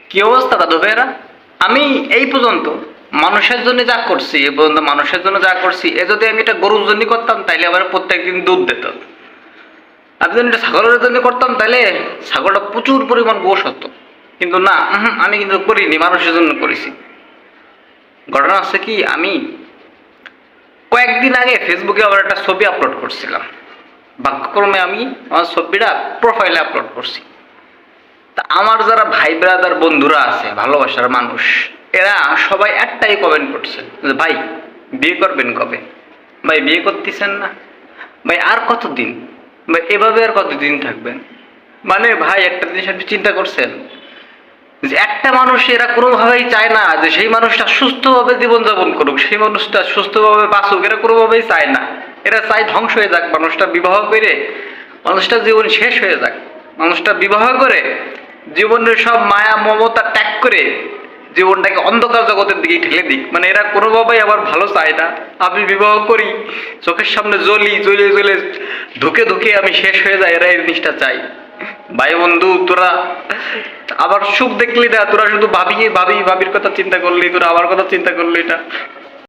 কি অবস্থা দাদু ভাইয়েরা? আমি এই পর্যন্ত মানুষের জন্য যা করছি, এ পর্যন্ত মানুষের জন্য যা করছি, এ যদি আমি এটা গরুর জন্য করতাম তাইলে আবার প্রত্যেকদিন দুধ দিত। আমি যদি এটা ছাগলের জন্য করতাম তাহলে ছাগলটা প্রচুর পরিমাণ গোশ হতো। কিন্তু না, আমি কিন্তু করিনি, মানুষের জন্য করেছি। ঘটনা আছে কি, আমি কয়েকদিন আগে ফেসবুকে আবার একটা ছবি আপলোড করছিলাম। ভাগ্যক্রমে আমি আমার ছবিটা প্রোফাইলে আপলোড করছি। তা আমার যারা ভাই ব্রাদার বন্ধুরা আছে, ভালোবাসার মানুষ, এরা সবাই একটাই কমেন্ট করছে যে ভাই বিয়ে করবেন কবে? ভাই বিয়ে করতেছেন না? ভাই আর কতদিন? ভাই এভাবে আর কতদিন থাকবেন? মানে ভাই একটা জিনিস আপনি চিন্তা করছেন যে একটা মানুষ এরা কোনোভাবেই চায় না যে সেই মানুষটা সুস্থভাবে জীবনযাপন করুক, সেই মানুষটা সুস্থভাবে বাঁচুক, এরা কোনোভাবেই চায় না। এরা চায় ধ্বংস হয়ে যাক, মানুষটা বিবাহ করে মানুষটার জীবন শেষ হয়ে যাক, মানুষটা বিবাহ করে জীবনের সব মায়া মমতা ত্যাগ করে জীবনটাকে অন্ধকার জগতের দিকে ঠেলে দিক। মানে এরা কোনোভাবেই আবার ভালো চায় না। আমি বিবাহ করি, চোখের সামনে জ্বলি, জ্বলে জ্বলে ধুকে ধুকে আমি শেষ হয়ে যাই, এরা এই জিনিসটা চাই। ভাই বন্ধু, তোরা আবার সুখ দেখলি না, তোরা শুধু ভাবির কথা চিন্তা করলি, তোরা আমার কথা চিন্তা করলি না।